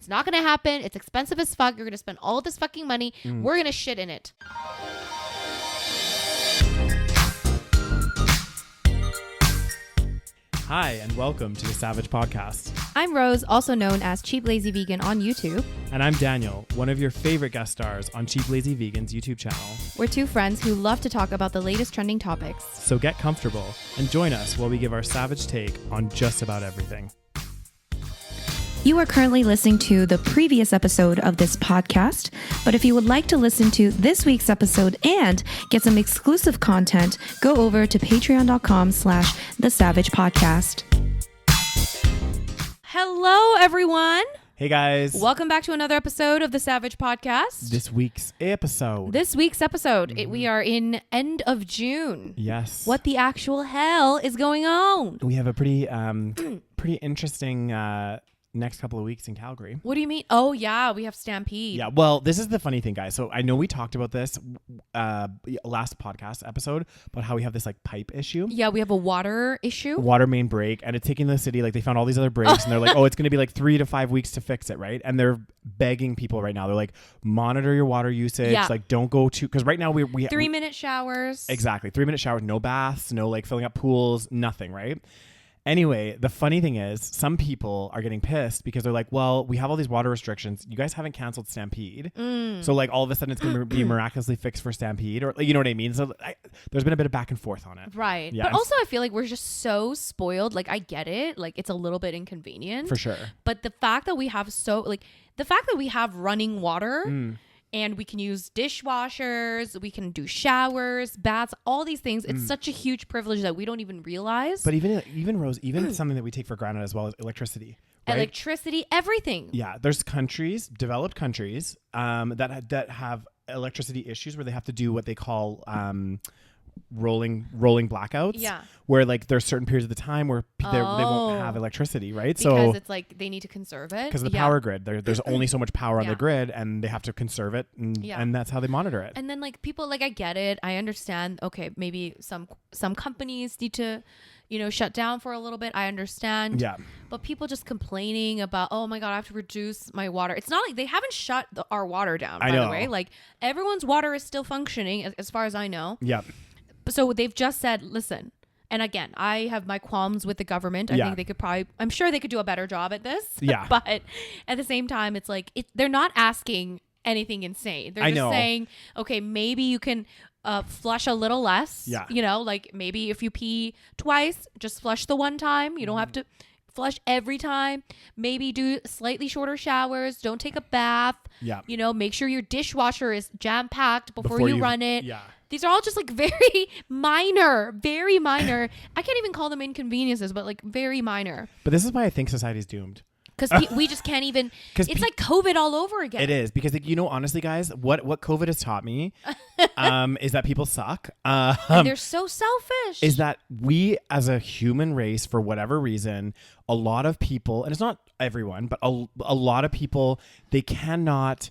It's not going to happen. It's expensive as fuck. You're going to spend all this fucking money. We're going to shit in it. Hi, and welcome to the SaVeg podcast. I'm Rose, also known as Cheap Lazy Vegan on YouTube. And I'm Daniel, one of your favorite guest stars on Cheap Lazy Vegan's YouTube channel. We're two friends who love to talk about the latest trending topics. So get comfortable and join us while we give our SaVeg take on just about everything. You are currently listening to the previous episode of this podcast, but if you would like to listen to this week's episode and get some exclusive content, go over to patreon.com/thesavagepodcast. Hello, everyone. Hey guys. Welcome back to another episode of the SaVeg podcast. This week's episode. We are in end of June. Yes. What the actual hell is going on? We have a pretty interesting next couple of weeks in Calgary. What do you mean? Oh, yeah, we have Stampede. Yeah, well, this is the funny thing, guys. So I know we talked about this last podcast episode about how we have this like pipe issue. Yeah, we have a water issue. Water main break, and it's taking the city, like they found all these other breaks and they're like, oh, it's going to be like 3 to 5 weeks to fix it, right? And they're begging people right now. They're like, monitor your water usage. Yeah. Like don't go to, because right now we 3-minute showers. Exactly. 3-minute showers, no baths, no like filling up pools, nothing, right? Anyway, the funny thing is some people are getting pissed because they're like, well, we have all these water restrictions. You guys haven't canceled Stampede. So like all of a sudden it's going to be miraculously fixed for Stampede, or you know what I mean? So there's been a bit of back and forth on it. Right. Yeah, but also I feel like we're just so spoiled. Like I get it. Like it's a little bit inconvenient. For sure. But the fact that we have running water and we can use dishwashers, we can do showers, baths, all these things. It's such a huge privilege that we don't even realize. But even Rose, even something that we take for granted as well as electricity. Right? Electricity, everything. Yeah, there's developed countries that have electricity issues where they have to do what they call rolling blackouts. Yeah. Where like there's certain periods of the time where they won't have electricity, right? Because it's like they need to conserve it. Because of the power grid, there's only so much power on the grid, and they have to conserve it, and that's how they monitor it. And then like people, like I get it, I understand. Okay, maybe some companies need to, shut down for a little bit. I understand. Yeah. But people just complaining about, oh my God, I have to reduce my water. It's not like they haven't shut our water down. By the way, like everyone's water is still functioning as far as I know. Yeah. So they've just said, listen. And again, I have my qualms with the government. I think they could I'm sure they could do a better job at this. Yeah. But at the same time, it's like, they're not asking anything insane. They're just saying, okay, maybe you can flush a little less. Yeah. Like maybe if you pee twice, just flush the one time. You don't have to flush every time. Maybe do slightly shorter showers. Don't take a bath. Yeah. Make sure your dishwasher is jam-packed before you run it. Yeah. These are all just like very minor. I can't even call them inconveniences, but like very minor. But this is why I think society's doomed. Because we just can't even. It's like COVID all over again. It is, because honestly, guys, what COVID has taught me is that people suck. And they're so selfish. Is that we as a human race, for whatever reason, a lot of people, and it's not everyone, but a lot of people, they cannot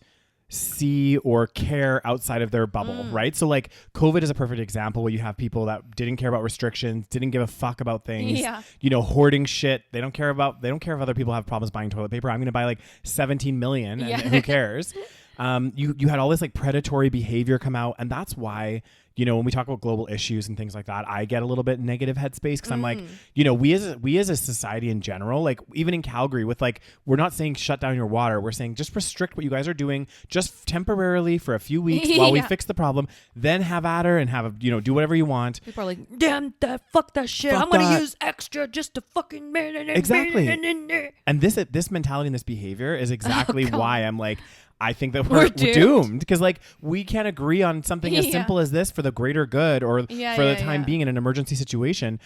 see or care outside of their bubble, right? So like COVID is a perfect example where you have people that didn't care about restrictions, didn't give a fuck about things, hoarding shit. They don't care if other people have problems buying toilet paper. I'm going to buy like 17 million and who cares? You had all this like predatory behavior come out, and that's why, when we talk about global issues and things like that, I get a little bit negative headspace because I'm like, we as a society in general, like even in Calgary with like, we're not saying shut down your water. We're saying just restrict what you guys are doing just temporarily for a few weeks while we fix the problem, then have at her and have do whatever you want. People are like, damn that, fuck that shit. I'm going to use extra just to fucking. Exactly. And this mentality and this behavior is exactly why I'm like, I think that we're doomed because like we can't agree on something as simple as this for the greater good or for the time being in an emergency situation.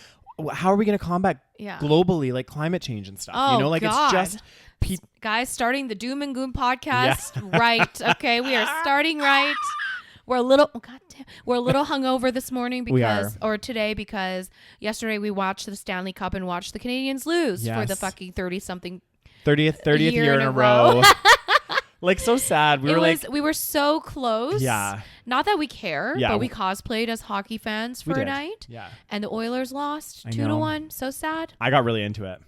How are we going to combat globally like climate change and stuff? God. It's just guys starting the Doom and Gloom podcast right. Okay, we are starting right. We're a little hungover this morning or today because yesterday we watched the Stanley Cup and watched the Canadians lose for the fucking 30th year in a row. Like so sad. We were so close. Yeah. Not that we care, but we cosplayed as hockey fans for a night. Yeah. And the Oilers lost 2-1. So sad. I got really into it.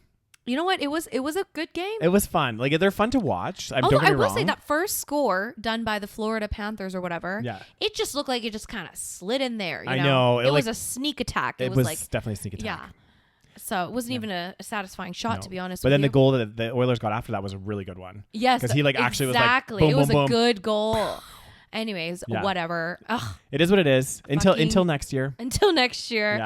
You know what? It was a good game. It was fun. Like, they're fun to watch. Although I will say that first score done by the Florida Panthers or whatever, it just looked like it just kind of slid in there. You know? It was a sneak attack. It was like, definitely a sneak attack. Yeah. So it wasn't even a satisfying shot, to be honest with you. But then the goal that the Oilers got after that was a really good one. Yes. Because he actually was like, boom, it was boom, a good goal. Anyways, whatever. Ugh. It is what it is. Until next year. Until next year.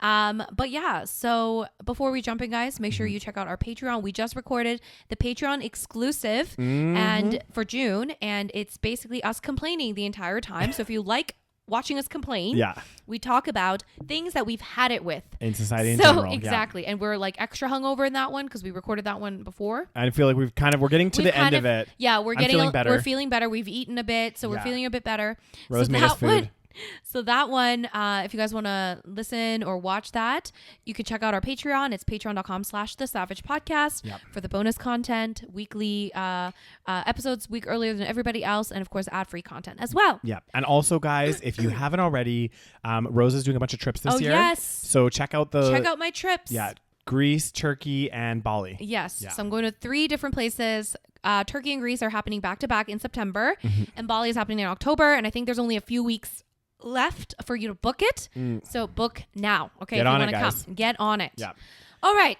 Yeah. But yeah, so before we jump in, guys, make sure you check out our Patreon. We just recorded the Patreon exclusive and for June, and it's basically us complaining the entire time. So if you like watching us complain, we talk about things that we've had it with in society in general. Exactly. And we're like extra hungover in that one because we recorded that one before. I feel like we're getting to the end of it. Yeah, we're feeling better. We've eaten a bit, so we're feeling a bit better. Rose made us food. So that one, if you guys want to listen or watch that, you can check out our Patreon. It's patreon.com/the SaVeg for the bonus content, weekly episodes week earlier than everybody else, and of course ad-free content as well. Yeah. And also, guys, if you haven't already, Rose is doing a bunch of trips this year. Yes. So check out my trips. Yeah. Greece, Turkey, and Bali. Yes. Yeah. So I'm going to 3 different places. Turkey and Greece are happening back to back in September, and Bali is happening in October. And I think there's only a few weeks left for you to book it. So book now. Okay. Get if you on want it, to guys. come, get on it. Yeah. All right.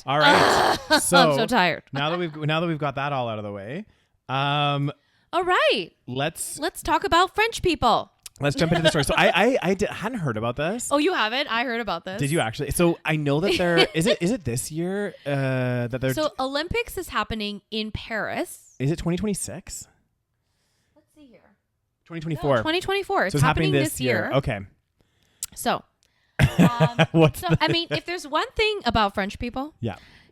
So I'm so tired. now that we've got that all out of the way, all right. Let's talk about French people. Let's jump into the story. So I hadn't heard about this. Oh, you haven't? I heard about this. Did you actually? So I know that there is it this year that they're so Olympics is happening in Paris. Is it 2026? 2024. No, 2024. It's happening this year. Okay. So, I mean, if there's one thing about French people,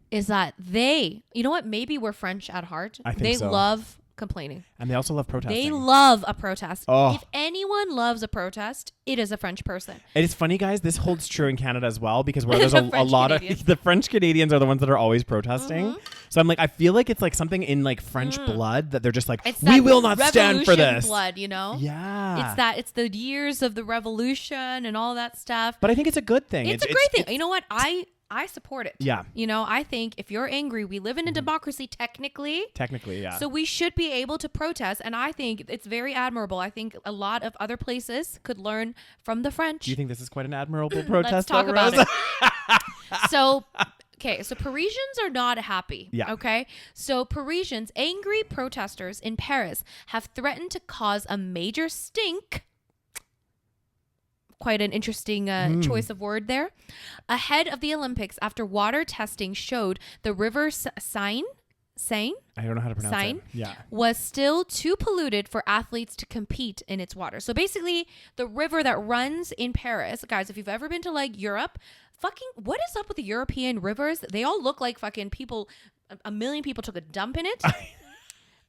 is that you know what? Maybe we're French at heart. I think they so. love complaining. And they also love protesting. They love a protest. Oh. If anyone loves a protest, it is a French person. And it's funny, guys, this holds true in Canada as well, because where there's a lot of the French Canadians are the ones that are always protesting. So I'm like, I feel like it's like something in like French blood that they're just like, we will not stand for this. Blood, you know? Yeah. It's the years of the revolution and all that stuff. But I think it's a good thing. It's a great thing. You know what? I support it. Yeah. You know, I think if you're angry, we live in a democracy technically. Technically, yeah. So we should be able to protest. And I think it's very admirable. I think a lot of other places could learn from the French. Do you think this is quite an admirable protest? Let's talk about it. So Parisians are not happy. Yeah. Okay. So angry protesters in Paris have threatened to cause a major stink. Quite an interesting choice of word there. Ahead of the Olympics, after water testing showed the river Seine, I don't know how to pronounce Seine, it. Yeah. was still too polluted for athletes to compete in its water. So basically, the river that runs in Paris, guys, if you've ever been to like Europe, what is up with the European rivers? They all look like fucking people. A million people took a dump in it.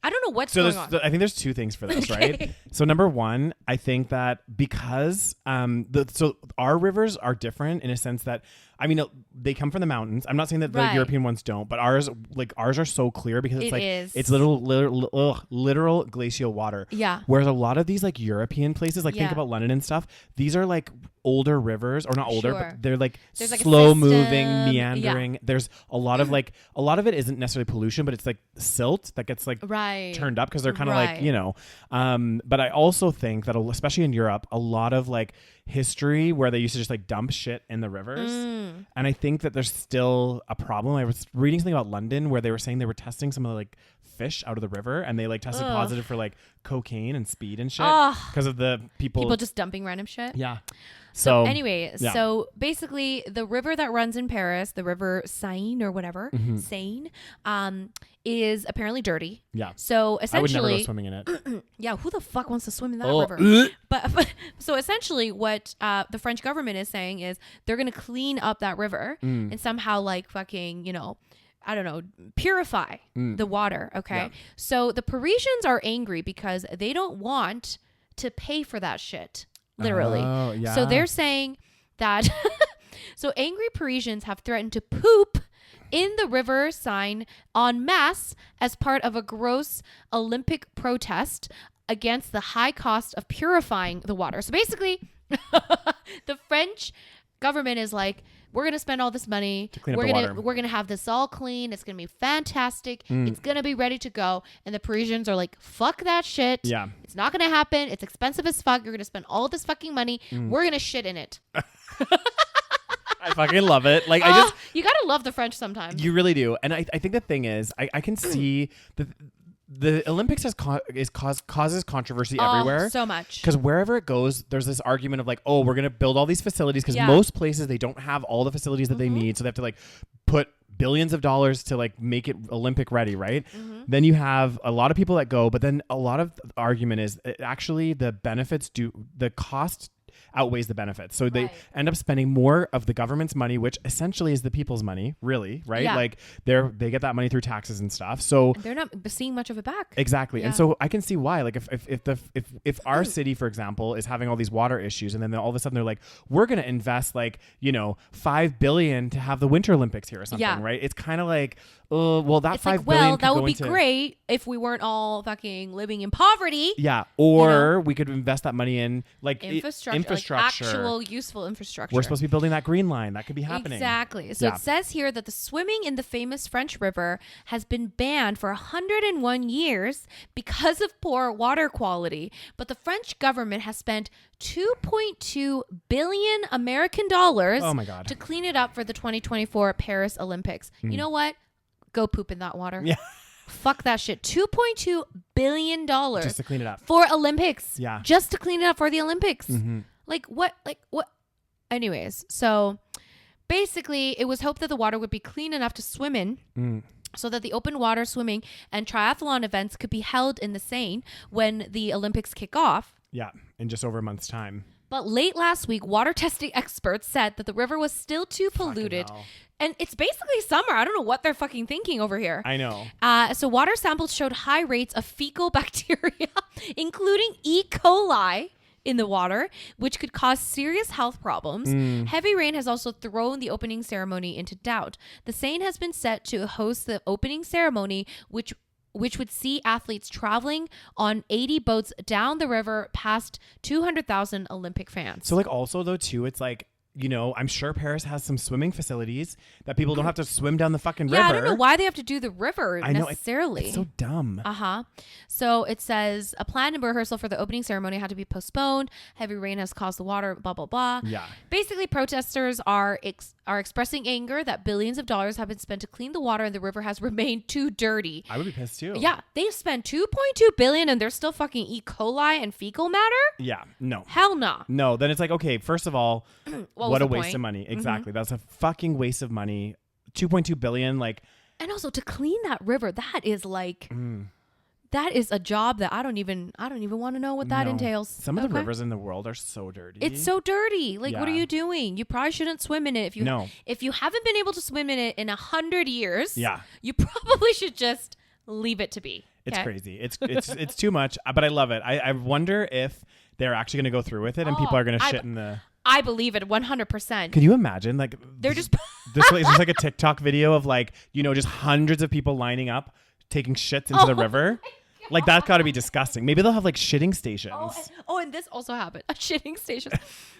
I don't know what's going on. I think there's 2 things for this, right? So number one, I think that because so our rivers are different in a sense that, I mean, they come from the mountains. I'm not saying that the European ones don't, but ours are so clear because it's literal glacial water. Yeah. Whereas a lot of these like European places, like think about London and stuff, these are like older rivers, or not older, but they're like slow moving, meandering. Yeah. There's a lot of a lot of it isn't necessarily pollution, but it's like silt that gets like turned up because they're kind of like, you know. But I also think that especially in Europe, a lot of like history where they used to just like dump shit in the rivers. And I think that there's still a problem. I was reading something about London where they were saying they were testing some of the like fish out of the river, and they like tested positive for like cocaine and speed and shit because of the people just dumping random shit. Yeah. So anyway, so basically the river that runs in Paris, the river Seine or whatever, Seine, is apparently dirty. Yeah. So essentially, I would never go swimming in it. Yeah, who the fuck wants to swim in that river? But so essentially what the French government is saying is they're going to clean up that river and somehow like fucking, you know, I don't know, purify the water. Okay. Yeah. So the Parisians are angry because they don't want to pay for that shit. Literally. Oh, yeah. So they're saying that so angry Parisians have threatened to poop in the river Seine en masse as part of a gross Olympic protest against the high cost of purifying the water. So basically, the French government is like, we're going to spend all this money. To clean up the water. We're going to have this all clean. It's going to be fantastic. It's going to be ready to go. And the Parisians are like, fuck that shit. Yeah. It's not going to happen. It's expensive as fuck. You're going to spend all this fucking money. We're going to shit in it. I fucking love it. Like, you got to love the French sometimes. You really do. And I think the thing is, I can see the Olympics causes controversy everywhere. So much. Because wherever it goes, there's this argument of like, oh, we're going to build all these facilities because most places, they don't have all the facilities that they need. So they have to like put billions of dollars to like make it Olympic ready, right? Then you have a lot of people that go, but then a lot of the argument is actually the benefits the cost outweighs the benefits. So they end up spending more of the government's money, which essentially is the people's money, really, right? Yeah. Like they get that money through taxes and stuff. So and they're not seeing much of it back. Exactly. Yeah. And so I can see why, like if our city, for example, is having all these water issues and then all of a sudden they're like, we're going to invest like, $5 billion to have the Winter Olympics here or something, right? It's kind of like, well, that it's $5 like, billion that would be great if we weren't all fucking living in poverty. Yeah. Or we could invest that money in like infrastructure. Like actual useful infrastructure. We're supposed to be building that green line. That could be happening. Exactly. So it says here that the swimming in the famous French river has been banned for 101 years because of poor water quality. But the French government has spent 2.2 billion American dollars to clean it up for the 2024 Paris Olympics. You know what? Go poop in that water. Yeah. Fuck that shit. $2.2 billion just to clean it up for Olympics. Yeah. Just to clean it up for the Olympics. Like what? Anyways, so basically it was hoped that the water would be clean enough to swim in so that the open water swimming and triathlon events could be held in the Seine when the Olympics kick off. Yeah. In just over a month's time. But late last week, water testing experts said that the river was still too polluted. And it's basically summer. I don't know what they're fucking thinking over here. I know. So water samples showed high rates of fecal bacteria, including E. coli in the water, which could cause serious health problems. Heavy rain has also thrown the opening ceremony into doubt. The Seine has been set to host the opening ceremony, which would see athletes traveling on 80 boats down the river past 200,000 Olympic fans. So like also though too, it's like, I'm sure Paris has some swimming facilities that people don't have to swim down the fucking river. Yeah, I don't know why they have to do the river necessarily. It's so dumb. So it says a planned rehearsal for the opening ceremony had to be postponed. Heavy rain has caused the water, blah, blah, blah. Yeah. Basically, protesters are expressing anger that billions of dollars have been spent to clean the water and the river has remained too dirty. I would be pissed too. Yeah. They've spent $2.2 billion and there's still fucking E. coli and fecal matter? Yeah. No. Hell no. No. Then it's like, okay, first of all, what a waste point? of money. Exactly. That's a fucking waste of money. $2.2 billion. Like, and also to clean that river, that is like, that is a job that I don't even want to know what that entails. Some of the rivers in the world are so dirty. It's so dirty. Like, what are you doing? You probably shouldn't swim in it. If you haven't been able to swim in it in 100 years, you probably should just leave it to be. It's crazy. It's too much, but I love it. I wonder if they're actually going to go through with it and people are going to shit in the... I believe it 100%. Can you imagine? Like, they're just... this is like a TikTok video of like, just hundreds of people lining up, taking shits into the river. Like, that's got to be disgusting. Maybe they'll have like shitting stations. And this also happened. A shitting station.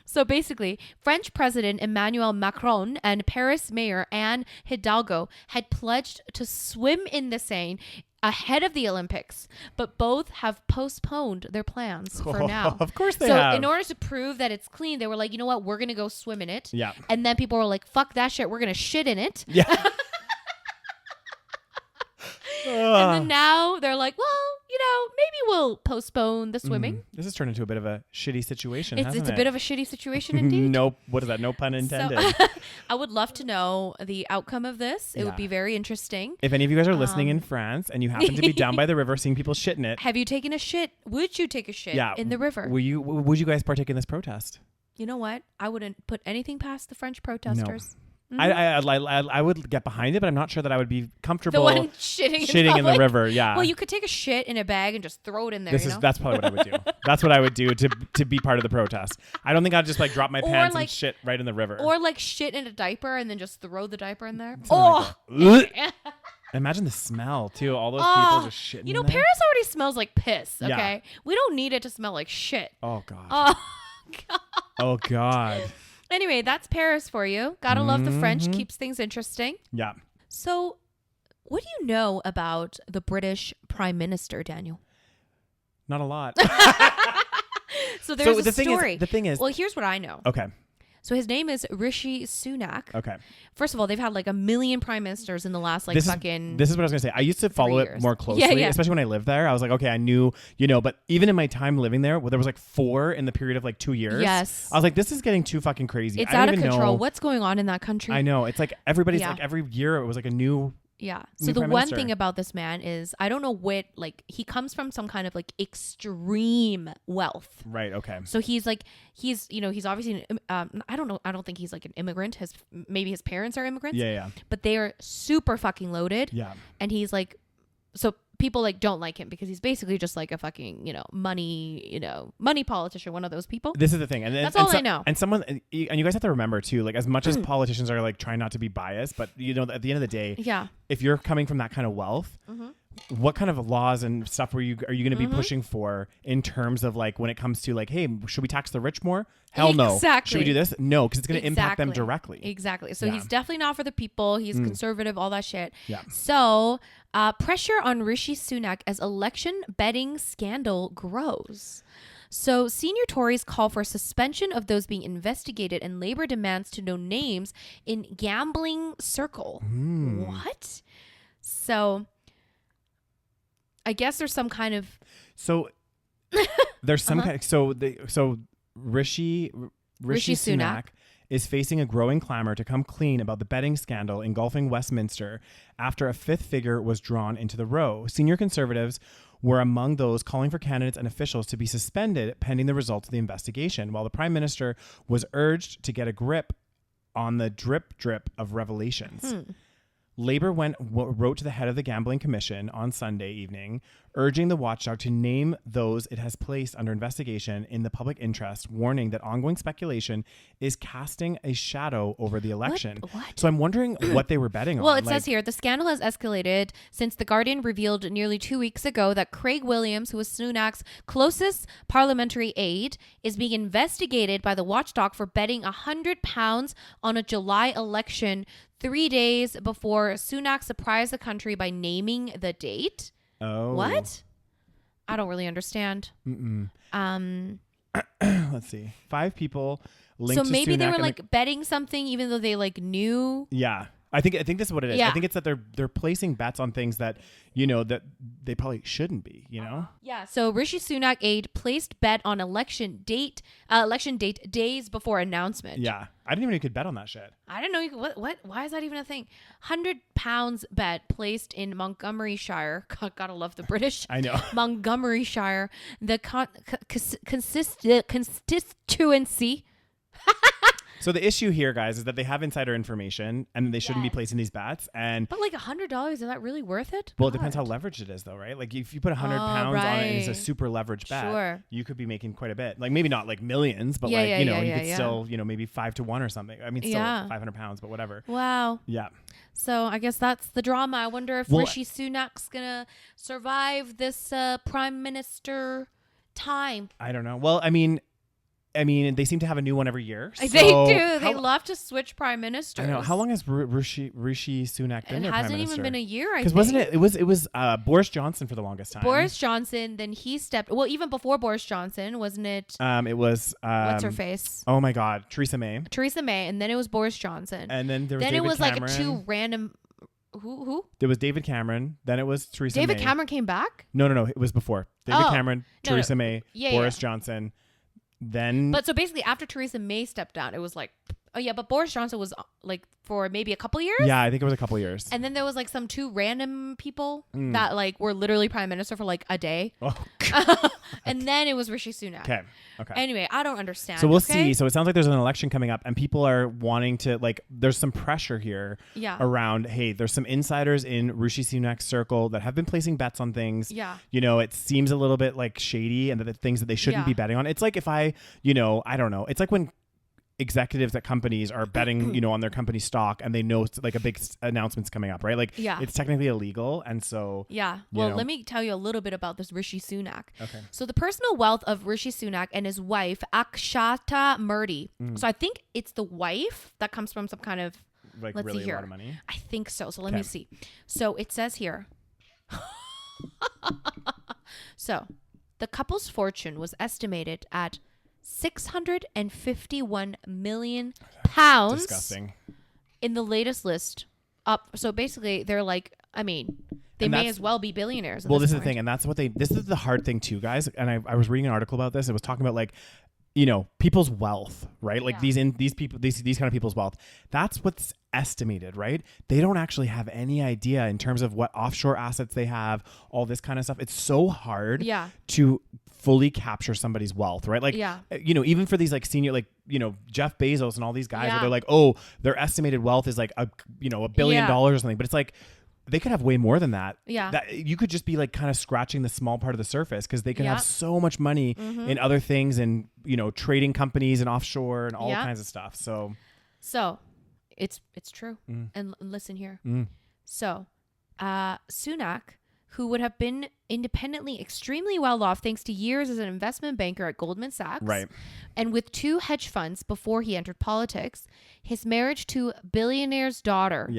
So basically, French President Emmanuel Macron and Paris Mayor Anne Hidalgo had pledged to swim in the Seine ahead of the Olympics, but both have postponed their plans for now. Of course they have. So in order to prove that it's clean, they were like, you know what? We're going to go swim in it. Yeah. And then people were like, fuck that shit. We're going to shit in it. Yeah. And then now they're like, well, maybe we'll postpone the swimming. This has turned into a bit of a shitty situation, hasn't it? It's a bit of a shitty situation indeed. What is that? No pun intended. So, I would love to know the outcome of this. It would be very interesting. If any of you guys are listening in France and you happen to be down by the river seeing people shit in it. Have you taken a shit? Would you take a shit in the river? Would you guys partake in this protest? You know what? I wouldn't put anything past the French protesters. No. I would get behind it, but I'm not sure that I would be comfortable the one shitting in the river. Yeah. Well, you could take a shit in a bag and just throw it in there. That's probably what I would do. That's what I would do to be part of the protest. I don't think I'd just like drop my pants and shit right in the river. Or like shit in a diaper and then just throw the diaper in there. Imagine the smell too. All those people just shitting. Paris already smells like piss. Okay, we don't need it to smell like shit. Oh god. Oh god. Oh god. Anyway, that's Paris for you. Gotta love the French. Keeps things interesting. Yeah. So, what do you know about the British Prime Minister, Daniel? Not a lot. So there's a story. The thing is. Well, here's what I know. Okay. So his name is Rishi Sunak. Okay. First of all, they've had like a million prime ministers in the last This is what I was going to say. I used to follow it more closely, especially when I lived there. I was like, okay, I knew, but even in my time living there, there was like 4 in the period of like 2 years. Yes. I was like, this is getting too fucking crazy. It's out of control. What's going on in that country? I know. It's like everybody's like every year it was like a new. Yeah. So the one thing about this man is I don't know what, like, he comes from some kind of like extreme wealth. Right. Okay. So he's obviously, I don't know. I don't think he's like an immigrant. Maybe his parents are immigrants. Yeah. But they are super fucking loaded. Yeah. And he's like, so people like don't like him because he's basically just like a fucking, money politician, one of those people. This is the thing. And that's all I know. And you guys have to remember too, like as much as politicians are like trying not to be biased, but at the end of the day, if you're coming from that kind of wealth, what kind of laws and stuff are you going to be pushing for in terms of like when it comes to like, hey, should we tax the rich more? Hell no. Exactly. Should we do this? No, because it's going to impact them directly. Exactly. So he's definitely not for the people. He's conservative, all that shit. Yeah. So pressure on Rishi Sunak as election betting scandal grows. So senior Tories call for suspension of those being investigated, and Labour demands to know names in gambling circle. What? So I guess there's some kind of there's some kind of Rishi Sunak is facing a growing clamor to come clean about the betting scandal engulfing Westminster after a 5th figure was drawn into the row. Senior Conservatives were among those calling for candidates and officials to be suspended pending the results of the investigation, while the Prime Minister was urged to get a grip on the drip of revelations. Labour wrote to the head of the Gambling Commission on Sunday evening, urging the watchdog to name those it has placed under investigation in the public interest, warning that ongoing speculation is casting a shadow over the election. What? So I'm wondering what they were betting on. Well, it says here, the scandal has escalated since The Guardian revealed nearly 2 weeks ago that Craig Williams, who was Sunak's closest parliamentary aide, is being investigated by the watchdog for betting £100 on a July election 3 days before Sunak surprised the country by naming the date. Oh. What? I don't really understand. Let's see. 5 people linked to So maybe Sunak they were like betting something even though they like knew. Yeah. I think this is what it is. Yeah. I think it's that they're placing bets on things that, that they probably shouldn't be, Yeah. So Rishi Sunak aide placed bet on election date days before announcement. Yeah. I didn't even know you could bet on that shit. I didn't know you could, what? Why is that even a thing? £100 bet placed in Montgomeryshire. God, gotta love the British. I know. Montgomeryshire, the constituency. So the issue here, guys, is that they have insider information and they shouldn't be placing these bets. But like $100, is that really worth it? Well, it depends how leveraged it is, though, right? Like if you put £100 on it and it's a super leveraged bet, you could be making quite a bit. Like maybe not like millions, but you could still, maybe 5 to 1 or something. I mean, still £500, but whatever. Wow. Yeah. So I guess that's the drama. I wonder if Rishi Sunak's gonna survive this prime minister time. I don't know. Well, I mean, they seem to have a new one every year. So they do. They love to switch prime ministers. I know. How long has Rishi Sunak been their prime minister? It hasn't even been a year, I think. Because wasn't it? It was Boris Johnson for the longest time. Boris Johnson, then he stepped. Well, even before Boris Johnson, wasn't it? It was. What's her face? Oh my God, Theresa May. And then it was Boris Johnson. And then there was. Then David it was Cameron. like 2 random. Who? There was David Cameron. Then it was Theresa May. David Cameron came back? No. It was before David Cameron, Theresa May, Boris Johnson. Then, but so basically, after Theresa May stepped down, it was like, but Boris Johnson was like for maybe a couple years. Yeah, I think it was a couple years. And then there was like some 2 random people that like were literally prime minister for like a day. Oh, and then it was Rishi Sunak. Okay. Anyway, I don't understand. So we'll see. So it sounds like there's an election coming up, and people are wanting to like. There's some pressure here. Around. Hey, there's some insiders in Rishi Sunak's circle that have been placing bets on things. Yeah. It seems a little bit like shady, and the things that they shouldn't be betting on. It's like if I don't know. It's like when executives at companies are betting, you know, on their company stock, and they know like a big announcement's coming up, right? Like, it's technically illegal, and so Well, let me tell you a little bit about this Rishi Sunak. Okay. So the personal wealth of Rishi Sunak and his wife Akshata Murty. So I think it's the wife that comes from some kind of like let's really see here. A lot of money. I think so. So let me see. So it says here. So the couple's fortune was estimated at 651 million pounds. Disgusting. In the latest list up. So basically they're like, I mean, they may as well be billionaires. Well, this is the thing. And that's what this is the hard thing too, guys. And I was reading an article about this. It was talking about like, you know, people's wealth, right? Like these kind of people's wealth. That's what's estimated, right? They don't actually have any idea in terms of what offshore assets they have, all this kind of stuff. It's so hard to fully capture somebody's wealth, right? Like, you know, even for these like senior, like, you know, Jeff Bezos and all these guys, where they're like, oh, their estimated wealth is like $1 billion or something. But it's like, they could have way more than that. That you could just be like kind of scratching the small part of the surface, because they could have so much money in other things, and, you know, trading companies and offshore and all kinds of stuff. So it's true. And listen here. So Sunak, who would have been independently extremely well off thanks to years as an investment banker at Goldman Sachs, right, and with 2 hedge funds before he entered politics, his marriage to billionaire's daughter,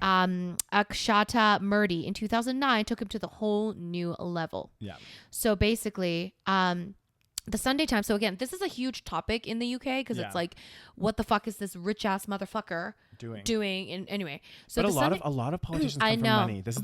Akshata Murty, in 2009 took him to the whole new level. So basically, the Sunday Times. So again, this is a huge topic in the UK, because it's like, what the fuck is this rich ass motherfucker doing? And anyway, so but a lot of politicians come from money. This is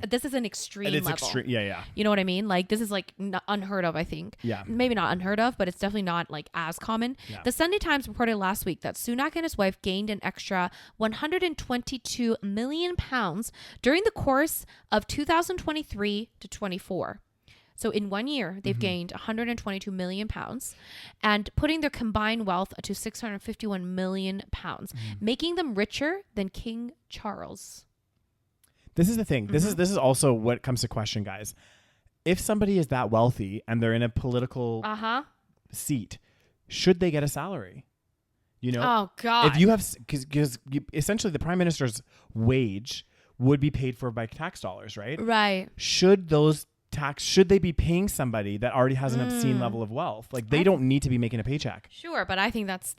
this is an extreme level. You know what I mean? Like, this is like unheard of, I think. Maybe not unheard of, but it's definitely not like as common. The Sunday Times reported last week that Sunak and his wife gained an extra 122 million pounds during the course of 2023 to 24. So in 1 year, they've gained 122 million pounds, and putting their combined wealth to 651 million pounds, making them richer than King Charles. This is the thing. This is also what comes to question, guys. If somebody is that wealthy and they're in a political seat, should they get a salary? You know? Oh God! If you have, because essentially the prime minister's wage would be paid for by tax dollars, right? Right. Should they be paying somebody that already has an obscene level of wealth? Like, they don't need to be making a paycheck. Sure, but I think that's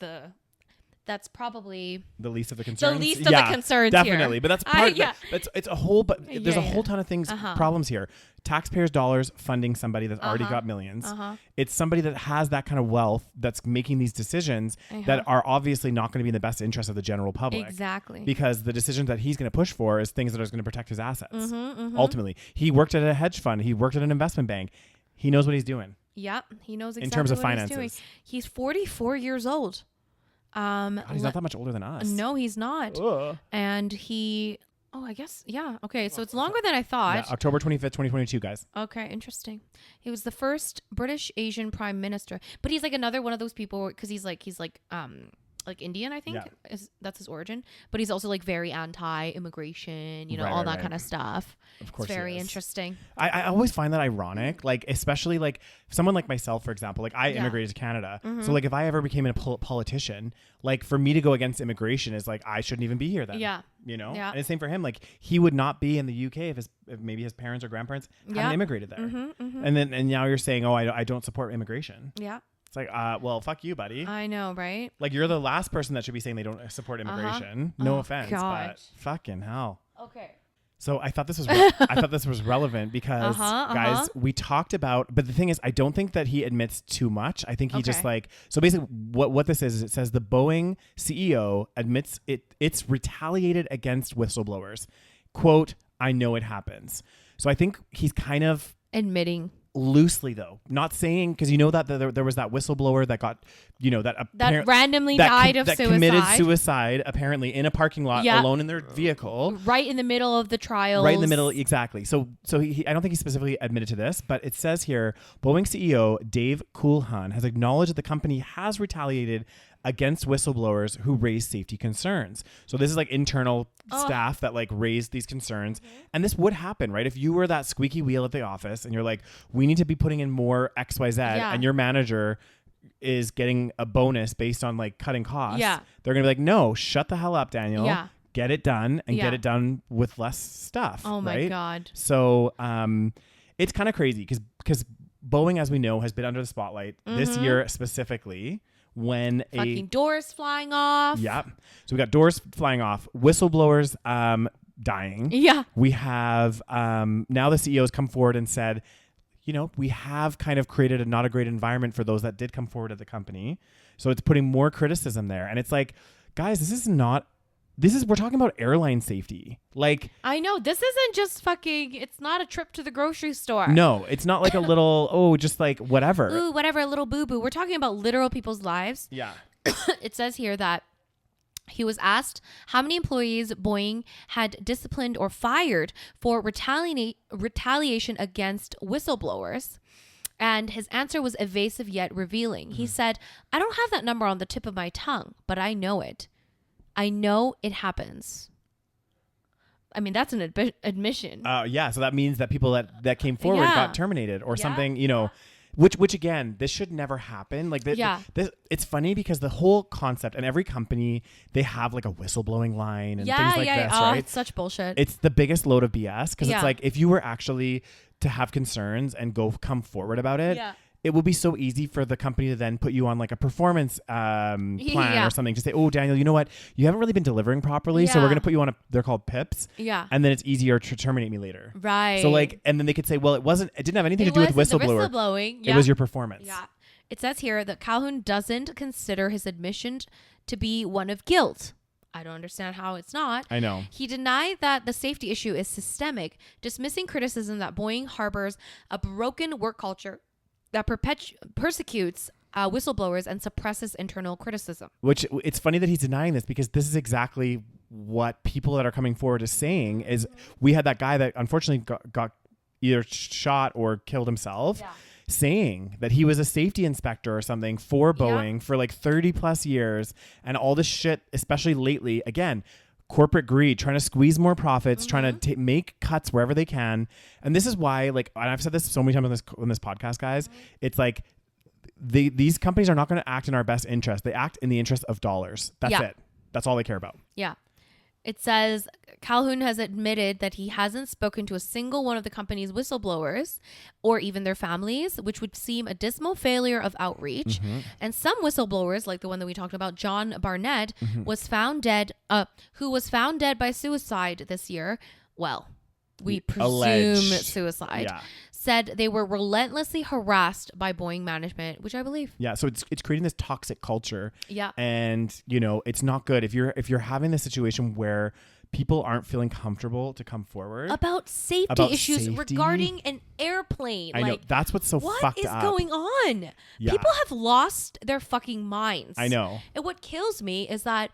probably the least of the concerns. The least of the concerns definitely. Here. But that's part of it. It's a whole, but there's a whole ton of things, problems here. Taxpayers' dollars funding somebody that's already got millions. It's somebody that has that kind of wealth that's making these decisions that are obviously not going to be in the best interest of the general public. Exactly. Because the decisions that he's going to push for is things that are going to protect his assets. Ultimately, he worked at a hedge fund. He worked at an investment bank. He knows what he's doing. Yeah, he knows exactly in terms of what finances. He's doing. He's 44 years old. God, he's not that much older than us. No, he's not. And he, I guess, okay, so it's longer than I thought. Yeah, October 25th, 2022, guys. Okay, interesting. He was the first British Asian prime minister, but he's like another one of those people, because he's like Indian, I think. That's his origin, but he's also like very anti-immigration, all that kind of stuff. Of course, it's very interesting. I always find that ironic, like, especially like someone like myself, for example. Like, I immigrated to Canada, so like if I ever became a politician, like, for me to go against immigration is like, I shouldn't even be here then. And the same for him. Like, he would not be in the UK if maybe his parents or grandparents hadn't immigrated there. And now you're saying, I don't support immigration. It's like, well, fuck you, buddy. I know, right? Like, you're the last person that should be saying they don't support immigration. No offense, but fucking hell. Okay. So I thought this was relevant because, guys, we talked about, but the thing is, I don't think that he admits too much. I think he just like, so basically what this is it says the Boeing CEO admits it's retaliated against whistleblowers. Quote, "I know it happens." So I think he's kind of admitting. Loosely, though, not saying, because that there was that whistleblower that got that randomly died of suicide, committed suicide apparently in a parking lot alone in their vehicle, right in the middle of the trials. Right in the middle, exactly. So he, I don't think he specifically admitted to this, but it says here Boeing CEO Dave Coulhan has acknowledged that the company has retaliated against whistleblowers who raised safety concerns. So this is like internal staff that like raised these concerns. And this would happen, right? If you were that squeaky wheel at the office and you're like, we need to be putting in more XYZ, and your manager is getting a bonus based on like cutting costs, Yeah. they're going to be like, no, shut the hell up, Daniel. Yeah. Get it done and Yeah. get it done with less stuff. Oh my right? God. So it's kind of crazy because Boeing, as we know, has been under the spotlight this year specifically when fucking doors flying off. Yeah. So we got doors flying off, whistleblowers dying. Yeah. We have now the CEO has come forward and said, you know, we have kind of created a not a great environment for those that did come forward at the company. So it's putting more criticism there. And it's like, guys, we're talking about airline safety. Like, I know this isn't just fucking, it's not a trip to the grocery store. no, it's not like a little, just like whatever. Ooh, whatever, a little boo-boo. We're talking about literal people's lives. Yeah. It says here that he was asked how many employees Boeing had disciplined or fired for retaliation against whistleblowers. And his answer was evasive yet revealing. He said, I don't have that number on the tip of my tongue, but I know it. I know it happens. I mean, that's an admission. Yeah. So that means that people that came forward got terminated or something, you know, which again, this should never happen. Like, it's funny because the whole concept and every company, they have like a whistleblowing line and things like this, right? It's such bullshit. It's the biggest load of BS because it's like, if you were actually to have concerns and come forward about it, it will be so easy for the company to then put you on like a performance plan or something to say, oh, Daniel, you know what? You haven't really been delivering properly. So we're going to put you on they're called PIPs. Yeah. And then it's easier to terminate me later. Right. So like, and then they could say, well, it didn't have anything to do with whistleblowing. It was your performance. Yeah. It says here that Calhoun doesn't consider his admission to be one of guilt. I don't understand how it's not. I know. He denied that the safety issue is systemic, dismissing criticism that Boeing harbors a broken work culture that persecutes whistleblowers and suppresses internal criticism. Which it's funny that he's denying this because this is exactly what people that are coming forward is saying is we had that guy that unfortunately got either shot or killed himself saying that he was a safety inspector or something for Boeing for like 30 plus years and all this shit, especially lately, again, corporate greed, trying to squeeze more profits, trying to make cuts wherever they can. And this is why, like, and I've said this so many times on this podcast, guys, it's like these companies are not going to act in our best interest. They act in the interest of dollars. That's it. That's all they care about. Yeah. It says Calhoun has admitted that he hasn't spoken to a single one of the company's whistleblowers or even their families, which would seem a dismal failure of outreach. And some whistleblowers, like the one that we talked about, John Barnett, was found dead, who was found dead by suicide this year. Well, we presume suicide. Said they were relentlessly harassed by Boeing management, which I believe. Yeah, so it's creating this toxic culture. Yeah. And, you know, it's not good if you're having this situation where people aren't feling comfortable to come forward about safety issues regarding an airplane. I know. That's what's so fucked up. What is going on? Yeah. People have lost their fucking minds. I know. And what kills me is that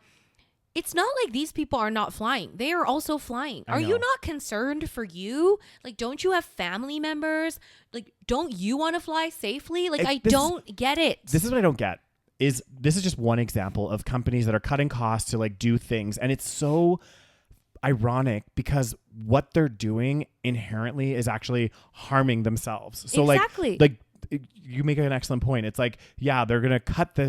it's not like these people are not flying. They are also flying. Are you not concerned for you? Like, don't you have family members? Like, don't you want to fly safely? Like, I don't get it. This is what I don't get. This is just one example of companies that are cutting costs to like do things. And it's so ironic because what they're doing inherently is actually harming themselves. So exactly. like you make an excellent point. It's like, yeah, they're going to cut the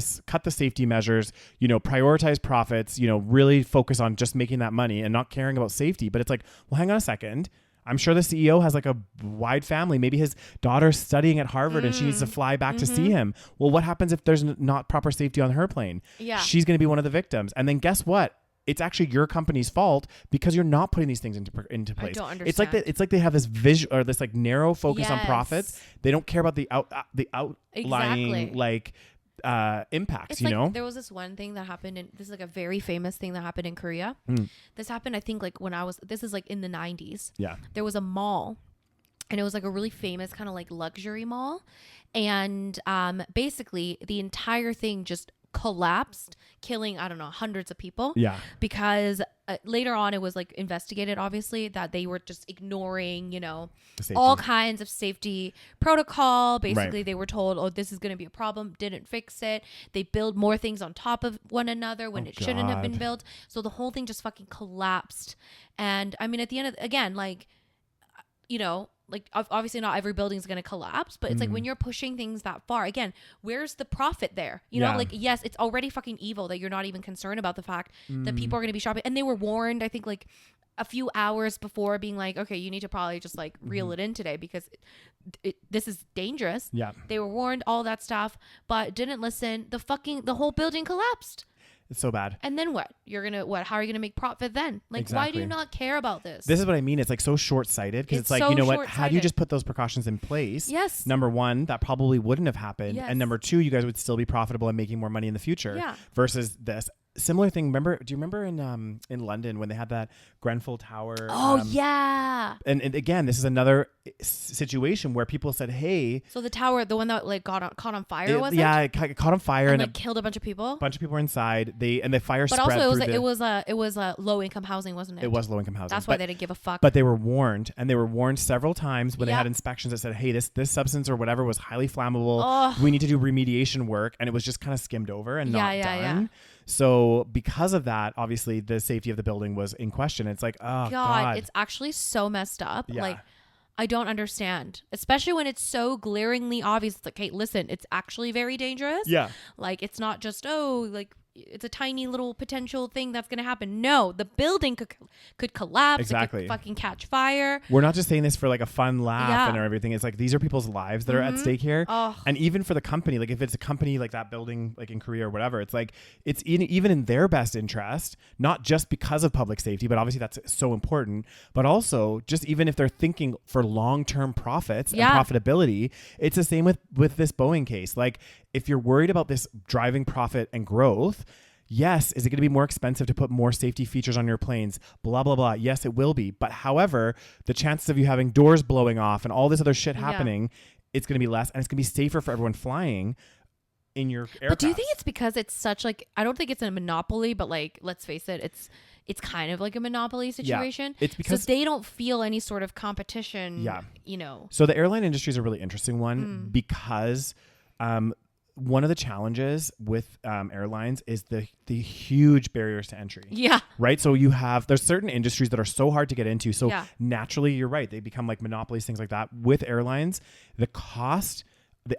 safety measures, you know, prioritize profits, you know, really focus on just making that money and not caring about safety. But it's like, well, hang on a second. I'm sure the CEO has like a wide family. Maybe his daughter's studying at Harvard and she needs to fly back to see him. Well, what happens if there's not proper safety on her plane? Yeah. She's going to be one of the victims. And then guess what? It's actually your company's fault because you're not putting these things into place. I don't understand. It's like they have this vision or this like narrow focus on profits. They don't care about the outlying like impacts. It's you know, there was this one thing that happened, and this is like a very famous thing that happened in Korea. This happened, I think, like when this is like in the 90s. Yeah, there was a mall, and it was like a really famous kind of like luxury mall, and basically the entire thing just collapsed, killing, I don't know, hundreds of people. Yeah. Because later on it was like investigated, obviously, that they were just ignoring, you know, all kinds of safety protocol. Basically, they were told, oh, this is going to be a problem, didn't fix it. They build more things on top of one another when it shouldn't have been built. So the whole thing just fucking collapsed. And I mean, at the end of again, like, you know, like obviously not every building is going to collapse, but it's like when you're pushing things that far, again, where's the profit there? You know, like, yes, it's already fucking evil that you're not even concerned about the fact that people are going to be shopping. And they were warned, I think, like a few hours before, being like, okay, you need to probably just like reel it in today because this is dangerous. Yeah. They were warned, all that stuff, but didn't listen. The whole building collapsed. It's so bad. And then what? How are you going to make profit then? Like, Why do you not care about this? This is what I mean. It's like so short-sighted because it's like, so you know what? Had you just put those precautions in place, yes. Number one, that probably wouldn't have happened. Yes. And number two, you guys would still be profitable and making more money in the future versus this. Similar thing. Do you remember in London when they had that Grenfell Tower? Oh yeah. And again, this is another situation where people said, "Hey." So the tower, the one that like caught on fire, was it? Yeah, it caught on fire and like killed a bunch of people. A bunch of people were inside. The fire spread. But also, it was low income housing, wasn't it? It was low income housing. That's why they didn't give a fuck. But they were warned, and they were warned several times when they had inspections that said, "Hey, this substance or whatever was highly flammable. Oh. We need to do remediation work," and it was just kind of skimmed over and not done. Yeah. So because of that, obviously the safety of the building was in question. It's like, oh God. It's actually so messed up. Yeah. Like, I don't understand, especially when it's so glaringly obvious. It's like, hey, listen, it's actually very dangerous. Yeah. Like, it's not just, it's a tiny little potential thing that's going to happen. No, the building could collapse. Exactly. It could fucking catch fire. We're not just saying this for like a fun laugh and everything. It's like, these are people's lives that are at stake here. Oh. And even for the company, like if it's a company like that building, like in Korea or whatever, it's like, it's even in their best interest, not just because of public safety, but obviously that's so important, but also just even if they're thinking for long-term profits and profitability, it's the same with this Boeing case. Like if you're worried about this driving profit and growth, yes, is it going to be more expensive to put more safety features on your planes? Blah, blah, blah. Yes, it will be. But however, the chances of you having doors blowing off and all this other shit happening, it's going to be less and it's going to be safer for everyone flying in your aircraft. But do you think it's because it's such like, I don't think it's a monopoly, but like, let's face it, it's kind of like a monopoly situation. It's because so they don't feel any sort of competition, you know. So the airline industry is a really interesting one because one of the challenges with airlines is the huge barriers to entry. Yeah. Right. So there's certain industries that are so hard to get into. So naturally, you're right. They become like monopolies, things like that. With airlines, the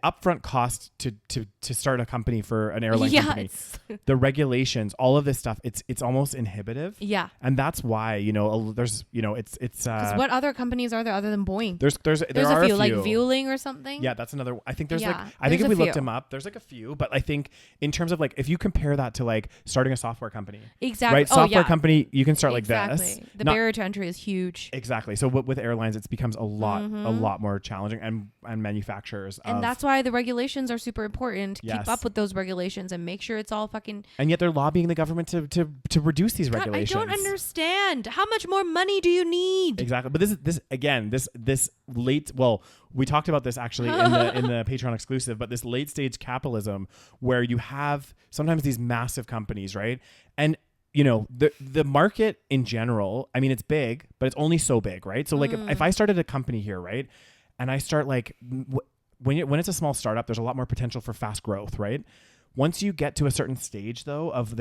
upfront cost to start a company for an airline company, the regulations, all of this stuff, it's almost inhibitive. Yeah. And that's why, there's, it's because what other companies are there other than Boeing? There's a few, like Vueling or something. Yeah, that's another. I think I think if we looked them up, there's like a few, but I think in terms of like, if you compare that to like starting a software company, exactly. Right. Software company, you can start like this. The barrier to entry is huge. Exactly. So with airlines, it becomes a lot more challenging and manufacturers. And that's why the regulations are super important. Keep up with those regulations and make sure it's all fucking. And yet they're lobbying the government to reduce these regulations. I don't understand. How much more money do you need? Exactly. But this late. Well, we talked about this actually in the Patreon exclusive. But this late stage capitalism where you have sometimes these massive companies, right? And the market in general. I mean, it's big, but it's only so big, right? So like if I started a company here, right, and I start like. When it's a small startup, there's a lot more potential for fast growth, right? Once you get to a certain stage though of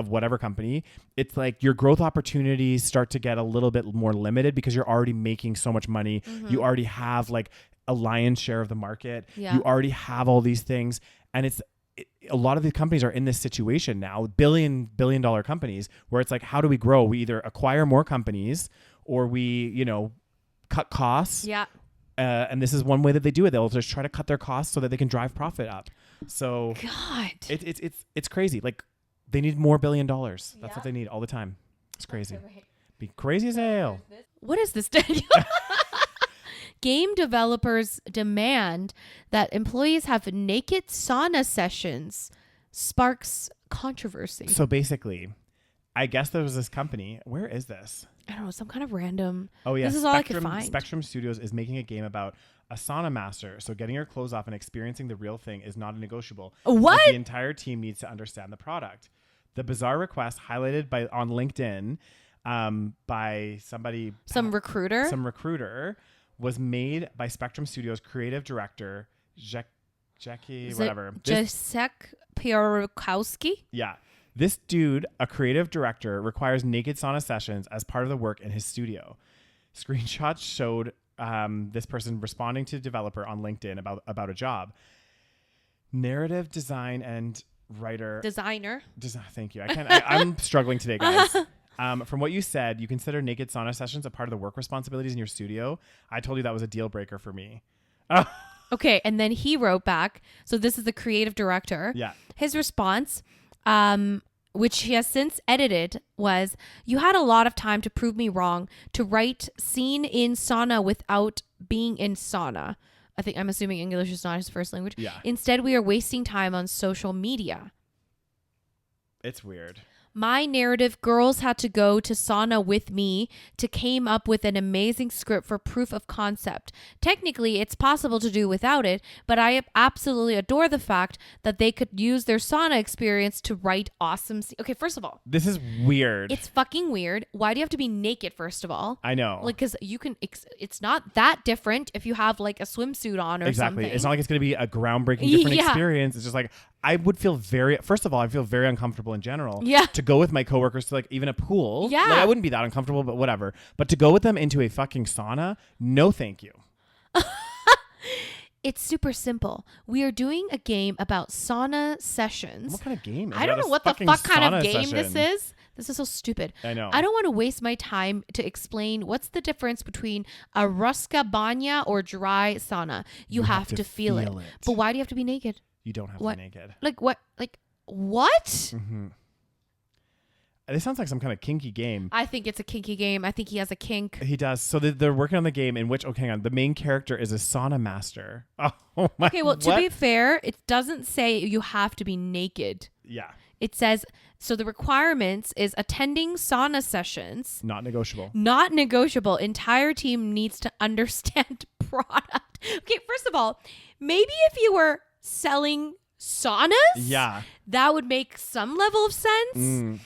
whatever company, it's like your growth opportunities start to get a little bit more limited because you're already making so much money. You already have like a lion's share of the market. Yeah. You already have all these things. And a lot of the companies are in this situation now, billion dollar companies, where it's like, how do we grow? We either acquire more companies or we, cut costs. Yeah. And this is one way that they do it. They'll just try to cut their costs so that they can drive profit up. So God, it's crazy. Like they need more $1 billion. That's what they need all the time. It's crazy. Be crazy as hell. What is this, Daniel? Game developers demand that employees have naked sauna sessions. Sparks controversy. So basically, I guess there was this company. Where is this? I don't know, some kind of random. Oh yeah, this is all I could find. Spectrum Studios is making a game about a sauna master. So getting your clothes off and experiencing the real thing is not a negotiable. What? The entire team needs to understand the product. The bizarre request highlighted on LinkedIn by somebody. Some recruiter was made by Spectrum Studios creative director Jackie whatever. Jacek Pierkowski. Yeah. This dude, a creative director, requires naked sauna sessions as part of the work in his studio. Screenshots showed this person responding to a developer on LinkedIn about a job. Narrative design and designer. Thank you. I'm struggling today, guys. From what you said, you consider naked sauna sessions a part of the work responsibilities in your studio. I told you that was a deal breaker for me. Okay, and then he wrote back. So this is the creative director. Yeah. His response, which he has since edited, was, "You had a lot of time to prove me wrong, to write scene in sauna without being in sauna." I'm assuming English is not his first language. Yeah. "Instead, we are wasting time on social media." It's weird. "My narrative, girls had to go to sauna with me to came up with an amazing script for proof of concept. Technically, it's possible to do without it, but I absolutely adore the fact that they could use their sauna experience to write awesome Okay, first of all, this is weird. it's fucking weird. Why do you have to be naked, first of all? I know. Like, because you can, it's not that different if you have like a swimsuit on or exactly. something. It's not like it's going to be a groundbreaking different Yeah. experience. It's just like, I would feel first of all, I feel very uncomfortable in general. Yeah. To go with my coworkers to like even a pool. Yeah. Like, I wouldn't be that uncomfortable, but whatever. But to go with them into a fucking sauna, no thank you. It's super simple. We are doing a game about sauna sessions. What kind of game is I don't that? know A what the fucking fuck kind of sauna game session. this is. This is so stupid. I know. I don't want to waste my time to explain what's the difference between a ruska banya or dry sauna. You have to feel it. But why do you have to be naked? You don't have What? to be naked. Like what? Like what? Mm-hmm. This sounds like some kind of kinky game. I think it's a kinky game. I think he has a kink. He does. So they're working on the game in which, hang on, the main character is a sauna master. Oh my. Okay, well, to what? be fair, it doesn't say you have to be naked. Yeah. It says, so the requirements is attending sauna sessions. Not negotiable. Not negotiable. Entire team needs to understand product. Okay, first of all, maybe if you were selling saunas, Yeah. that would make some level of sense.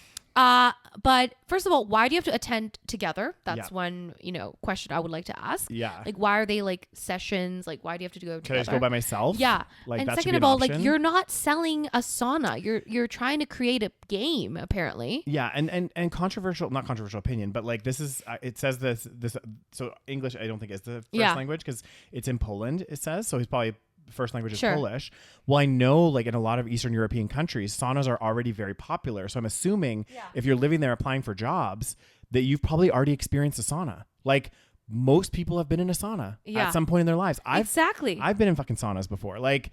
But first of all, why do you have to attend together? That's one, question I would like to ask. Yeah. Like, why are they like sessions? Like, why do you have to go together? Can I just go by myself? Yeah. Like, and that should second be of an all, option. like, you're not selling a sauna. You're trying to create a game, apparently. Yeah, and not controversial opinion, but like this is it says this so English I don't think is the first language because it's in Poland. It says so he's probably first language is Polish. Well, I know like in a lot of Eastern European countries, saunas are already very popular. So I'm assuming if you're living there applying for jobs, that you've probably already experienced a sauna. Like most people have been in a sauna at some point in their lives. Exactly. I've been in fucking saunas before. Like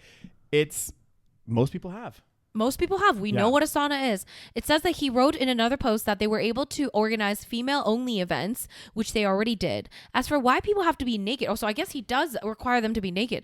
most people have. Most people have. We know what a sauna is. It says that he wrote in another post that they were able to organize female-only events, which they already did. As for why people have to be naked, so I guess he does require them to be naked.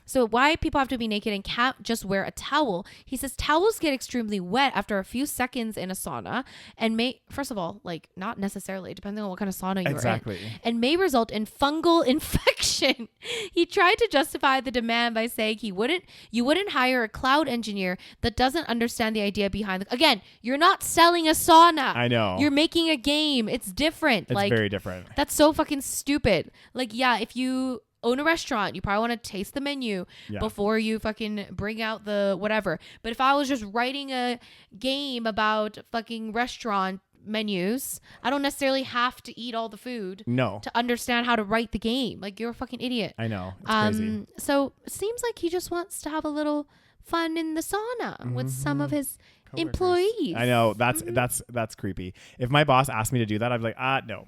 So why people have to be naked and can't just wear a towel? He says towels get extremely wet after a few seconds in a sauna and may, first of all, like not necessarily, depending on what kind of sauna you're in, and may result in fungal infection. He tried to justify the demand by saying you wouldn't hire a cloud engineer that doesn't understand the idea behind again, you're not selling a sauna. I know. You're making a game. It's different. It's very different. That's so fucking stupid. Like, yeah, if you own a restaurant, you probably want to taste the menu before you fucking bring out the whatever. But if I was just writing a game about fucking restaurant menus, I don't necessarily have to eat all the food to understand how to write the game. Like, you're a fucking idiot. I know. It's crazy. So it seems like he just wants to have a little fun in the sauna with some of his employees. I know. That's creepy. If my boss asked me to do that, I'd be like, no.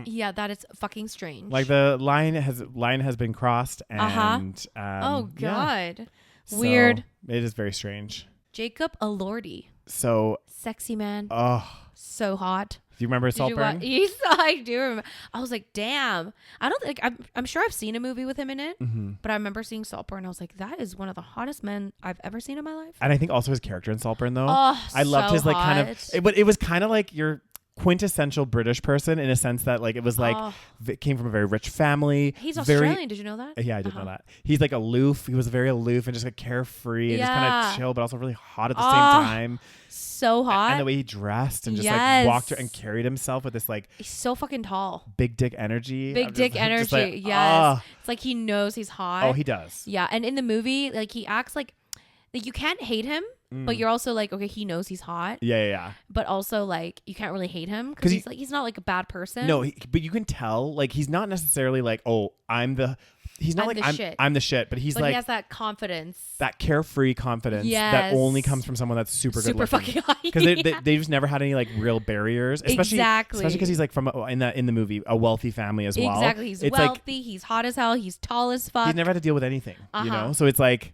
Yeah, that is fucking strange. Like the line has been crossed and oh god. So weird. It is very strange. Jacob Elordi. So sexy man. Oh, so hot. Do you remember Saltburn? I do remember. I was like, damn. I don't think I'm sure I've seen a movie with him in it, but I remember seeing Saltburn and I was like, that is one of the hottest men I've ever seen in my life. And I think also his character in Saltburn though. Oh, I loved so his like hot. kind of it was kind of like your quintessential British person in a sense that like it was like came from a very rich family. He's Australian. Did you know that? Yeah, I did know that. He's like aloof. He was very aloof and just like carefree and just kind of chill, but also really hot at the same time. So hot. And the way he dressed and just like walked and carried himself with this like he's so fucking tall. Big dick energy. Big dick energy. Like, yes. It's like he knows he's hot. Oh, he does. Yeah, and in the movie, like he acts like you can't hate him. but you're also like, okay, he knows he's hot. Yeah. But also like you can't really hate him because he's not like a bad person. No, but you can tell like he's not necessarily like, oh, he's not I'm the shit, but he's but like he has that confidence, that carefree confidence that only comes from someone that's super good fucking hot. Because they just never had any like real barriers, especially because he's like from in the movie a wealthy family as well. Exactly, he's wealthy, he's hot as hell, he's tall as fuck. He's never had to deal with anything, you know. So it's like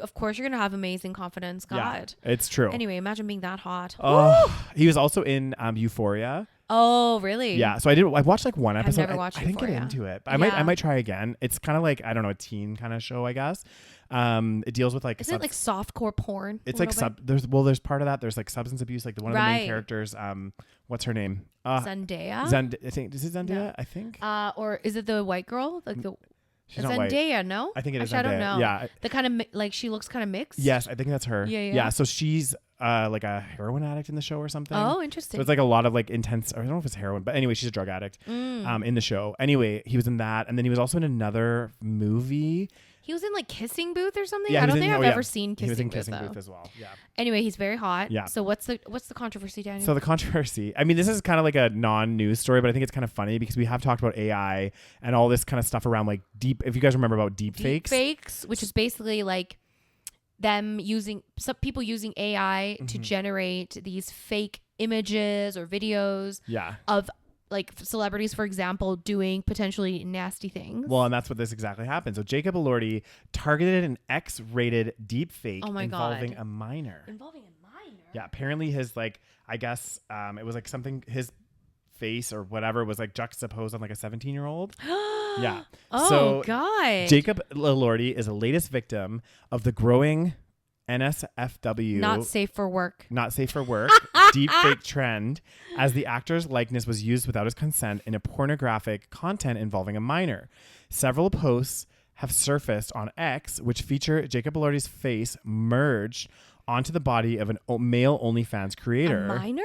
of course you're gonna have amazing confidence. God, yeah, it's true. Anyway, imagine being that hot. He was also in Euphoria. Oh, really? Yeah. So I watched like one episode. I've never watched Euphoria. I didn't get into it. I might try again. It's kind of like, I don't know, a teen kind of show, I guess. It deals with like isn't it like softcore porn? It's like there's part of that. There's like substance abuse. Like one of the main characters. What's her name? Zendaya. I think is it Zendaya? No. I think. Or is it the white girl? Like the. She's not Zendaya, white. No? I think it is Zendaya. I don't know. Yeah. The kind of like she looks kind of mixed. Yes, I think that's her. Yeah. So she's like a heroin addict in the show or something. Oh, interesting. So it's like a lot of like intense. I don't know if it's heroin, but anyway, she's a drug addict. In the show. Anyway, he was in that, and then he was also in another movie. He was in like Kissing Booth or something. Yeah, I don't think I've ever seen Kissing Booth. He was in Kissing Booth as well. Yeah. Anyway, he's very hot. Yeah. So what's the controversy, Daniel? So the controversy. I mean, this is kind of like a non-news story, but I think it's kind of funny because we have talked about AI and all this kind of stuff around like if you guys remember about deepfakes. Deepfakes, which is basically like some people using AI to generate these fake images or videos of like celebrities, for example, doing potentially nasty things. Well, and that's what this exactly happened. So Jacob Elordi targeted an X-rated deepfake involving a minor. Yeah, apparently his like, I guess it was like something, his face or whatever was like juxtaposed on like a 17-year-old. Yeah. Oh, God. Jacob Elordi is the latest victim of the growing NSFW not safe for work deepfake trend, as the actor's likeness was used without his consent in a pornographic content involving a minor. Several posts have surfaced on X which feature Jacob Elordi's face merged onto the body of a male OnlyFans creator. A minor?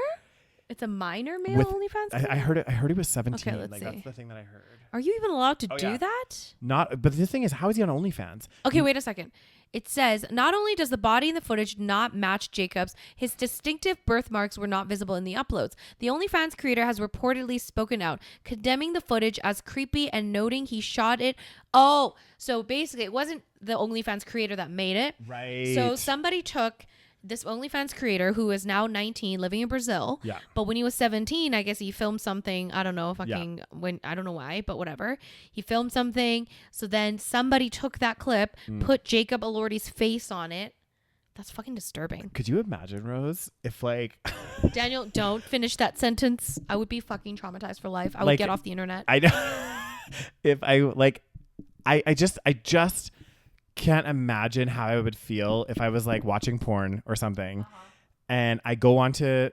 It's a minor male OnlyFans creator? I heard he was 17. Okay, let's see. That's the thing that I heard. Are you even allowed to do that? Not, but the thing is, how is he on OnlyFans? Okay, wait a second. It says, not only does the body in the footage not match Jacob's, his distinctive birthmarks were not visible in the uploads. The OnlyFans creator has reportedly spoken out, condemning the footage as creepy and noting he shot it. Oh, so basically it wasn't the OnlyFans creator that made it. Right. So somebody took this OnlyFans creator who is now 19 living in Brazil. Yeah. But when he was 17, I guess he filmed something. I don't know I don't know why, but whatever. He filmed something. So then somebody took that clip, put Jacob Elordi's face on it. That's fucking disturbing. Could you imagine, Rose, if like Daniel, don't finish that sentence. I would be fucking traumatized for life. I would get off the internet. I know. If I like I just can't imagine how I would feel if I was like watching porn or something and I go onto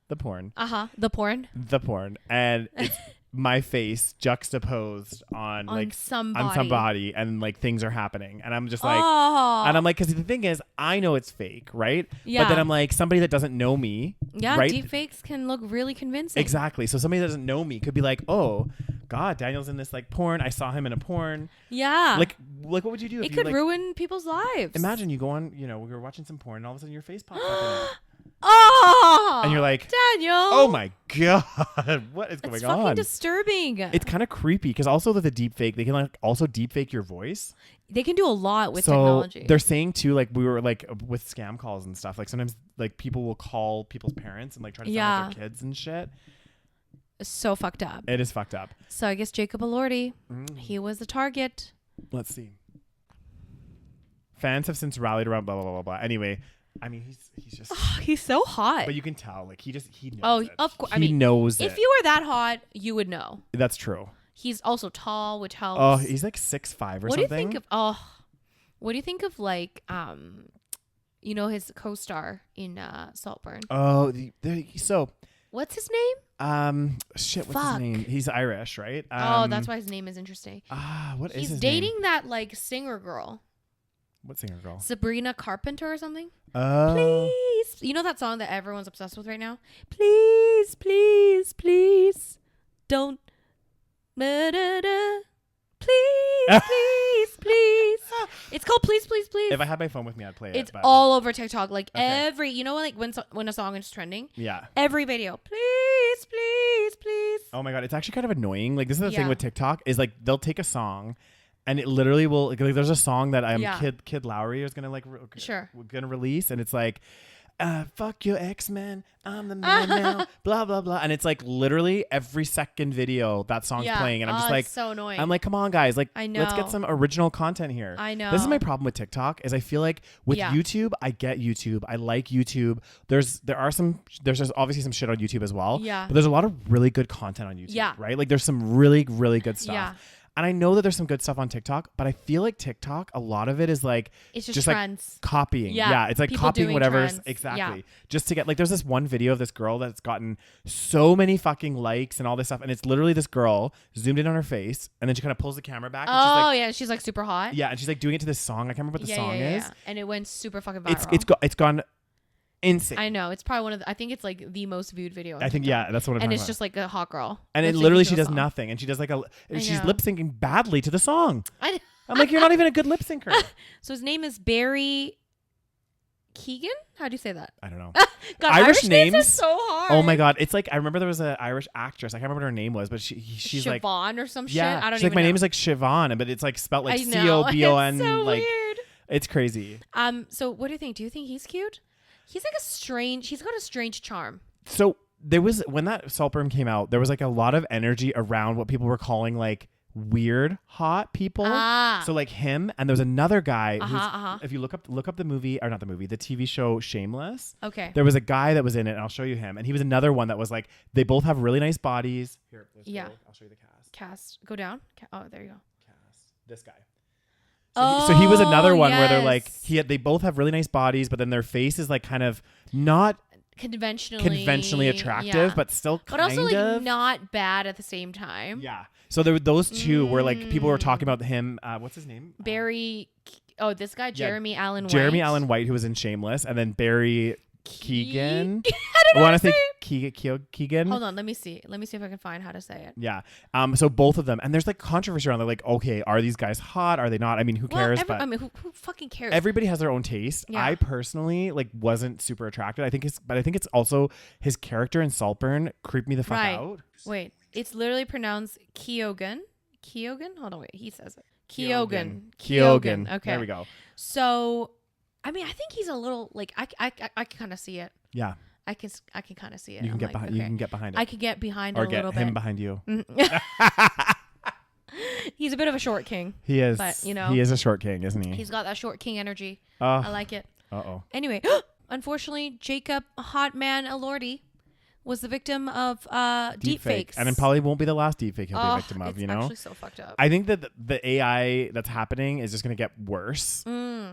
the porn. The porn. And it's my face juxtaposed on like somebody and like things are happening and I'm just like and I'm like, because the thing is I know it's fake, right? But then I'm like, somebody that doesn't know me, right? Deepfakes can look really convincing. Exactly. So somebody that doesn't know me could be like, oh God, Daniel's in this like porn, I saw him in a porn. Like what would you do? It could ruin people's lives. Imagine you go on, we were watching some porn and all of a sudden your face pops up in it. And you're like, Daniel, oh my God, what is going on? It's fucking disturbing. It's kind of creepy because also with the deepfake, they can like also deepfake your voice. They can do a lot with technology. They're saying too, like we were like with scam calls and stuff, like sometimes like people will call people's parents and like try to sound like their kids and shit. It's so fucked up. It is fucked up. So I guess Jacob Elordi, he was the target. Let's see. Fans have since rallied around blah, blah, blah, blah, blah. Anyway, I mean, he's just... he's so hot. But you can tell, like, he knows it. Of course. He knows it. If you were that hot, you would know. That's true. He's also tall, which helps. Oh, he's like 6'5" or something. What do you think of like, his co-star in Saltburn? Oh, so... What's his name? What's his name? He's Irish, right? That's why his name is interesting. What is his name? He's dating that like singer girl. What singer girl? Sabrina Carpenter or something. Oh. Please. You know that song that everyone's obsessed with right now? Please, please, please. Don't. Please, please, please. It's called go, please, please, please. If I had my phone with me, I'd play it. It's all over TikTok. Like Okay. every, you know, like when a song is trending. Yeah. Every video, please, please, please. Oh my God, it's actually kind of annoying. Like this is the thing Yeah. with TikTok is like they'll take a song, and it literally will. Like there's a song that Kid Lowry is gonna like gonna release, and it's like. Fuck your ex-man, I'm the man now, blah, blah, blah. And it's like literally every second video that song's playing. And I'm just like, it's so annoying. I'm like, come on, guys. Like, I know. let's get some original content here. I know. This is my problem with TikTok is I feel like with YouTube, I get YouTube. I like YouTube. There's just obviously some shit on YouTube as well. Yeah. But there's a lot of really good content on YouTube. Yeah. Right? Like there's some really, really good stuff. Yeah. And I know that there's some good stuff on TikTok, but I feel like TikTok, a lot of it is like it's just trends. Like copying. Yeah. It's like People copying doing whatever. trends. Exactly. Yeah. Just to get like, there's this one video of this girl that's gotten so many fucking likes and all this stuff. And it's literally this girl zoomed in on her face and then she kind of pulls the camera back. And Oh, she's like, yeah. She's like super hot. yeah. And she's like doing it to this song. I can't remember what the song is. Yeah. And it went super fucking viral. It's gone insane. I know. It's probably one of the, I think it's like the most viewed video. I think, TikTok. that's what I'm talking And it's about. just like a hot girl. And it literally, she does nothing. And she does like she's lip syncing badly to the song. I'm like, you're not even a good lip syncer. So his name is Barry Keegan? How do you say that? I don't know. God, Irish names are so hard. Oh my God. It's like, I remember there was an Irish actress. I can't remember what her name was, but she's like. Siobhan or some Yeah. shit. I don't She's even like, my know. name is like Siobhan, but it's like spelled like I know. Cobon. It's so like, weird. It's crazy. So what do you think? Do you think he's cute? He's like he's got a strange charm. So there was, when that Saltburn came out, there was like a lot of energy around what people were calling like weird hot people. So like him, and there was another guy who's, if you look up the movie, or not the movie, the TV show Shameless. Okay. There was a guy that was in it, and I'll show you him. And he was another one that was like, they both have really nice bodies. Here, I'll show you the cast. Cast. Go down. Oh, there you go. Cast. This guy. So he was another one where they're like, they both have really nice bodies, but then their face is like kind of not conventionally attractive, but still kind of. But also like not bad at the same time. Yeah. So there were those two where like people were talking about him. What's his name? Barry. This guy, Jeremy Allen White. Jeremy Allen White, who was in Shameless, and then Barry Keegan. I want to say Keegan. Hold on, let me see if I can find how to say it. Yeah. So both of them, and there's like controversy around. They're like, okay, are these guys hot? Are they not? I mean, who cares? Who fucking cares? Everybody has their own taste. Yeah. I personally like wasn't super attracted. I think it's also his character in Saltburn creeped me the fuck out. Wait, it's literally pronounced Keoghan. Hold on, wait. He says it. Keoghan. Okay. There we go. So, I mean, I think he's a little like I can kind of see it. Yeah. I can kind of see it. You can get behind. Okay. You can get behind it. I could get behind or it a little bit. Or get him behind you. He's a bit of a short king. He is. But, he is a short king, isn't he? He's got that short king energy. I like it. Anyway, unfortunately, Jacob Hotman Elordi was the victim of deepfakes. And it probably won't be the last deepfake he'll be a victim of, you know? It's actually so fucked up. I think that the AI that's happening is just going to get worse.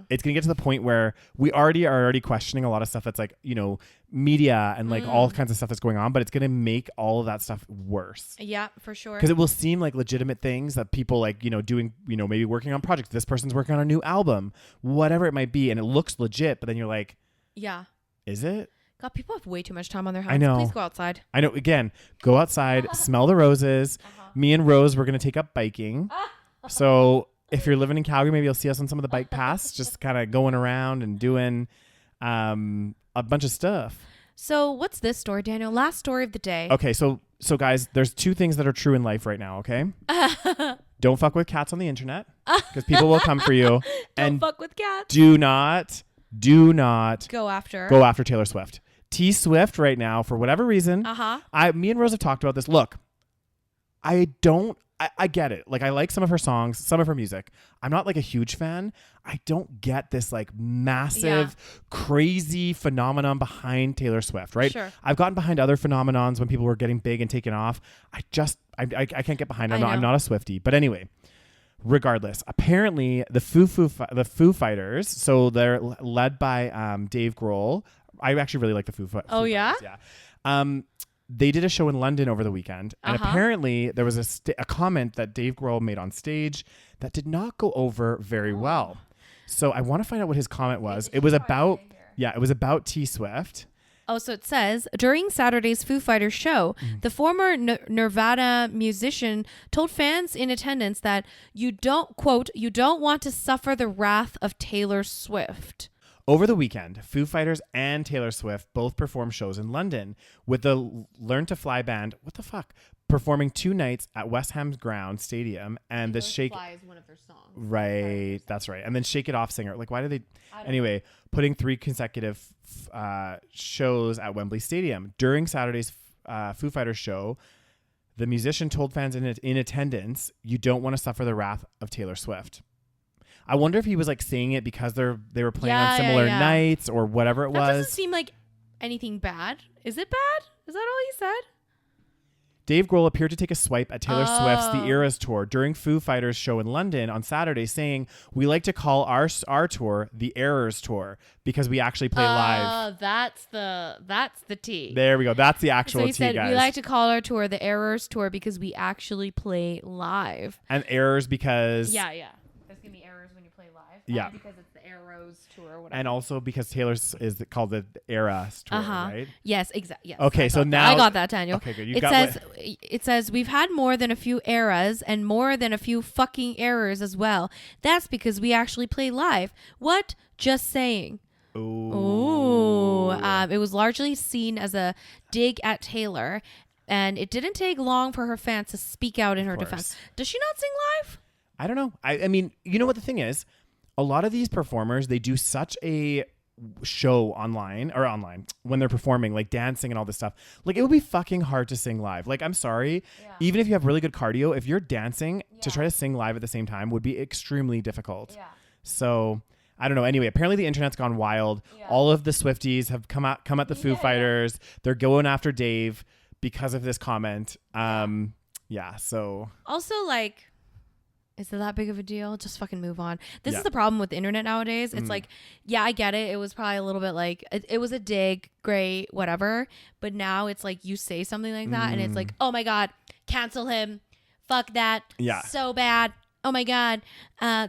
It's going to get to the point where we are already questioning a lot of stuff that's like, you know, media and like all kinds of stuff that's going on, but it's going to make all of that stuff worse. Yeah, for sure. Because it will seem like legitimate things that people like, you know, doing, you know, maybe working on projects. This person's working on a new album, whatever it might be. And it looks legit, but then you're like, yeah. Is it? God, people have way too much time on their hands. I know. Please go outside. I know. Again, go outside, smell the roses. Me and Rose, we're going to take up biking. So if you're living in Calgary, maybe you'll see us on some of the bike paths, just kind of going around and doing a bunch of stuff. So what's this story, Daniel? Last story of the day. Okay. So guys, there's two things that are true in life right now. Okay. Don't fuck with cats on the internet because people will come for you. Don't fuck with cats. Do not go after Taylor Swift. T Swift right now, for whatever reason. Me and Rose have talked about this. Look, I get it. Like, I like some of her songs, some of her music. I'm not like a huge fan. I don't get this like massive, crazy phenomenon behind Taylor Swift, right? Sure. I've gotten behind other phenomenons when people were getting big and taken off. I can't get behind them. I'm not a Swiftie. But anyway, regardless, apparently the Foo Fighters, so they're led by Dave Grohl. I actually really like the Foo Fighters. Oh, yeah? Yeah. They did a show in London over the weekend, and apparently there was a comment that Dave Grohl made on stage that did not go over very well. So I want to find out what his comment was. It was about T Swift. Oh, so it says, during Saturday's Foo Fighters show, the former Nirvana musician told fans in attendance that you don't want to suffer the wrath of Taylor Swift. Over the weekend, Foo Fighters and Taylor Swift both performed shows in London, with the Learn to Fly band, performing 2 nights at West Ham's Ground Stadium, and the Shake... Fly is one of their songs. Right, that's right. And then Shake It Off singer. Like, why do they... Anyway, putting 3 consecutive shows at Wembley Stadium. During Saturday's Foo Fighters show, the musician told fans in attendance, you don't want to suffer the wrath of Taylor Swift. I wonder if he was like saying it because they were playing on similar nights or whatever it was. That doesn't seem like anything bad. Is it bad? Is that all he said? Dave Grohl appeared to take a swipe at Taylor Swift's The Eras tour during Foo Fighters' show in London on Saturday, saying, we like to call our tour the Errors Tour because we actually play live. Oh, that's the T. There we go. That's the actual so he T, said, guys. we like to call our tour the Errors Tour because we actually play live. And Errors because... Yeah. There's going to be errors when you play live. Yeah. Because it's the Arrows Tour or whatever. And also because Taylor's is called the Eras Tour, right? Yes, exactly. Yes, okay, so now... I got that, Daniel. Okay, good. It says, we've had more than a few eras and more than a few fucking errors as well. That's because we actually play live. What? Just saying. Ooh. It was largely seen as a dig at Taylor, and it didn't take long for her fans to speak out in her defense. Does she not sing live? I don't know. I mean, you know what the thing is? A lot of these performers, they do such a show online when they're performing, like dancing and all this stuff. Like, it would be fucking hard to sing live. Like, I'm sorry. Yeah. Even if you have really good cardio, if you're dancing to try to sing live at the same time would be extremely difficult. Yeah. So... I don't know. Anyway, apparently the internet's gone wild. Yeah. All of the Swifties have come at the Foo Fighters. They're going after Dave because of this comment. So also, like, is it that big of a deal? Just fucking move on. This is the problem with the internet nowadays. It's like, I get it. It was probably a little bit like it was a dig, great, whatever. But now it's like you say something like that, and it's like, oh my god, cancel him. Fuck that. Yeah. So bad. Oh my god,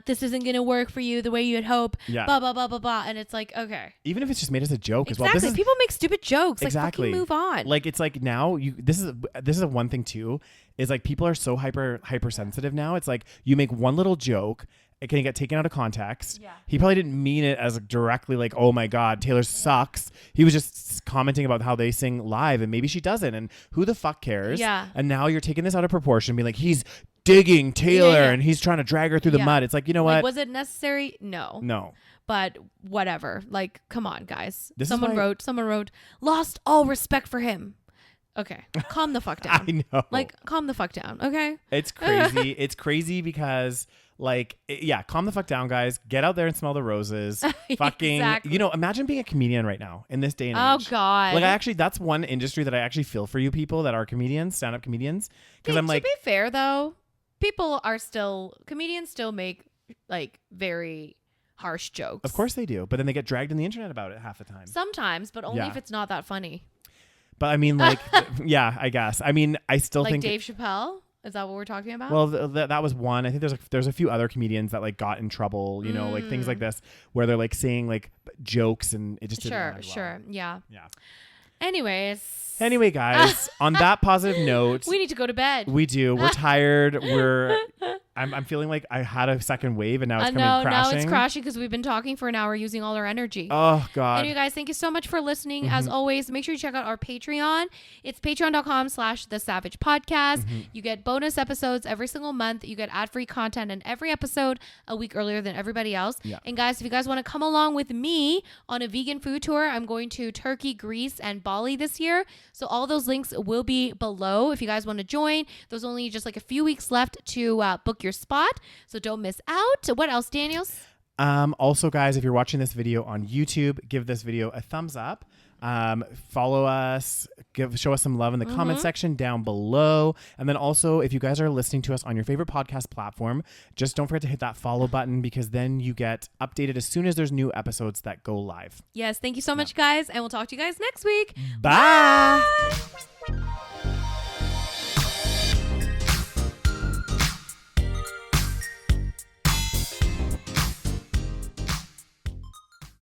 this isn't gonna work for you the way you had hoped. Yeah. Blah blah blah blah blah. And it's like, okay. Even if it's just made as a joke as well. Exactly. People make stupid jokes. Exactly. Like, fucking move on. Like, it's like now this is a one thing too, is like people are so hypersensitive now. It's like you make one little joke, it can get taken out of context. Yeah. He probably didn't mean it as directly like, oh my god, Taylor sucks. He was just commenting about how they sing live, and maybe she doesn't, and who the fuck cares? Yeah. And now you're taking this out of proportion, being like, he's digging Taylor and he's trying to drag her through the mud. It's like, you know what? Like, was it necessary? No. But whatever. Like, come on, guys. Someone wrote, lost all respect for him. Okay. Calm the fuck down. I know. Like, calm the fuck down. Okay. It's crazy. It's crazy because calm the fuck down, guys. Get out there and smell the roses. Fucking, exactly. Imagine being a comedian right now in this day and age. Oh God. Like, that's one industry that I actually feel for you people that are comedians, stand-up comedians. Because I'm like, to be fair though, comedians still make like very harsh jokes. Of course they do. But then they get dragged on the internet about it half the time. Sometimes, but only if it's not that funny. But I mean, like, I guess. I mean, I still think Dave Chappelle. Is that what we're talking about? Well, that was one. I think there's a few other comedians that like got in trouble, like things like this where they're like saying like jokes and it just didn't land well. Yeah. Anyway, guys, on that positive note, we need to go to bed. We do. We're tired. I'm feeling like I had a second wave and now it's coming crashing. Now it's crashing because we've been talking for an hour using all our energy. Oh, God. Anyway, guys, thank you so much for listening. As always, make sure you check out our Patreon. It's patreon.com/TheSaVeg Podcast. You get bonus episodes every single month. You get ad-free content in every episode a week earlier than everybody else. Yeah. And guys, if you guys want to come along with me on a vegan food tour, I'm going to Turkey, Greece, and Bali this year. So all those links will be below if you guys want to join. There's only just like a few weeks left to book your spot, so don't miss out. What else, Daniels? Also, guys, if you're watching this video on YouTube, give this video a thumbs up. Follow us, show us some love in the comment section down below. And then also, if you guys are listening to us on your favorite podcast platform, just don't forget to hit that follow button because then you get updated as soon as there's new episodes that go live. Yes, thank you so much, guys, and we'll talk to you guys next week. Bye.